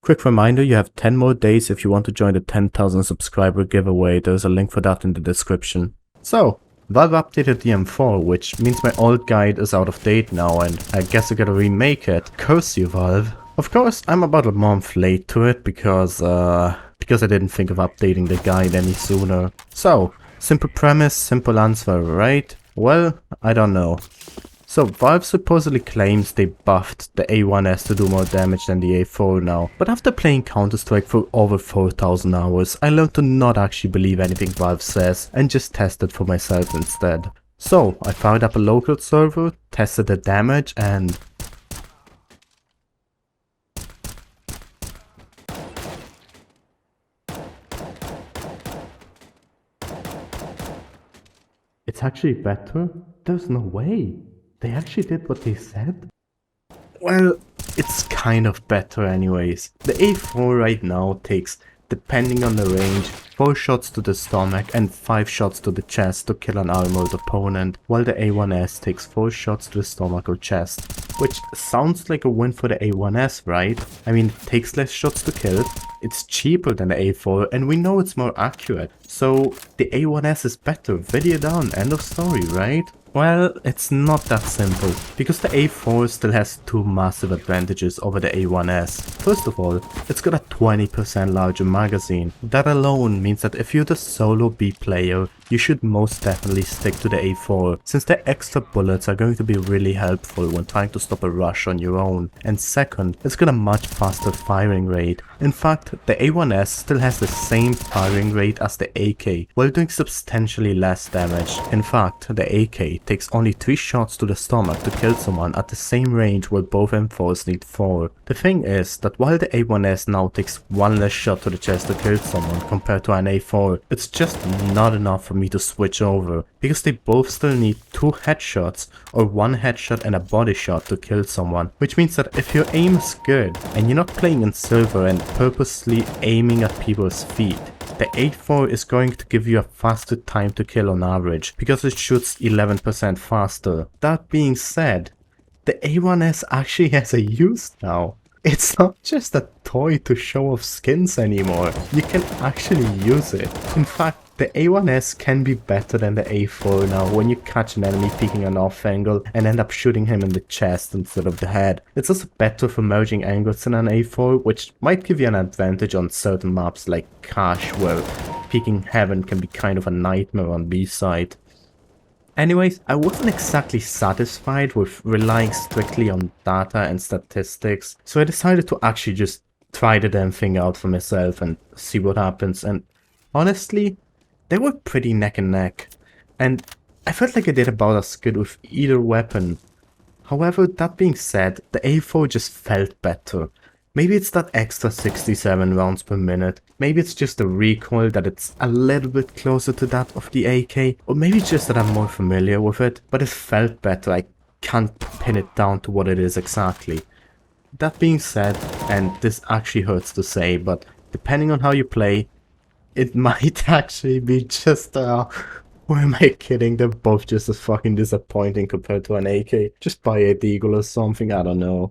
Quick reminder, you have 10 more days if you want to join the 10,000 subscriber giveaway. There's a link for that in the description. So, Valve updated the M4, which means my old guide is out of date now, and I guess I gotta remake it. Curse you, Valve. Of course, I'm about a month late to it because I didn't think of updating the guide any sooner. So, simple premise, simple answer, right? Well, I don't know. So, Valve supposedly claims they buffed the A1-S to do more damage than the A4 now, but after playing Counter-Strike for over 4,000 hours, I learned to not actually believe anything Valve says and just test it for myself instead. So, I fired up a local server, tested the damage, and it's actually better? There's no way. They actually did what they said? Well, it's kind of better anyways. The A4 right now takes, depending on the range, 4 shots to the stomach and 5 shots to the chest to kill an armored opponent, while the A1-S takes 4 shots to the stomach or chest. Which sounds like a win for the A1-S, right? I mean, it takes less shots to kill, it's cheaper than the A4, and we know it's more accurate. So, the A1-S is better, video done, end of story, right? Well, it's not that simple, because the A4 still has 2 massive advantages over the A1-S. First of all, it's got a 20% larger magazine. That alone means that if you're the solo B player, you should most definitely stick to the A4, since the extra bullets are going to be really helpful when trying to stop a rush on your own. And second, it's got a much faster firing rate. In fact, the A1-S still has the same firing rate as the AK, while doing substantially less damage. In fact, the AK takes only 3 shots to the stomach to kill someone at the same range while both M4s need 4. The thing is that while the A1-S now takes 1 less shot to the chest to kill someone compared to an A4, it's just not enough for me to switch over, because they both still need 2 headshots or 1 headshot and a body shot to kill someone, which means that if your aim is good and you're not playing in silver and purposely aiming at people's feet, the A4 is going to give you a faster time to kill on average, because it shoots 11% faster. That being said, the A1-S actually has a use now. It's not just a toy to show off skins anymore, you can actually use it. In fact, the A1-S can be better than the A4 now when you catch an enemy peeking an off angle and end up shooting him in the chest instead of the head. It's also better for merging angles than an A4, which might give you an advantage on certain maps like Cache, where peeking heaven can be kind of a nightmare on B side. Anyways, I wasn't exactly satisfied with relying strictly on data and statistics, so I decided to actually just try the damn thing out for myself and see what happens, and honestly, they were pretty neck and neck, and I felt like I did about as good with either weapon. However, that being said, the A4 just felt better. Maybe it's that extra 67 rounds per minute, maybe it's just the recoil that it's a little bit closer to that of the AK, or maybe it's just that I'm more familiar with it, but it felt better. I can't pin it down to what it is exactly. That being said, and this actually hurts to say, but depending on how you play, it might actually be just, who am I kidding? They're both just as fucking disappointing compared to an AK. Just buy a Deagle or something, I don't know.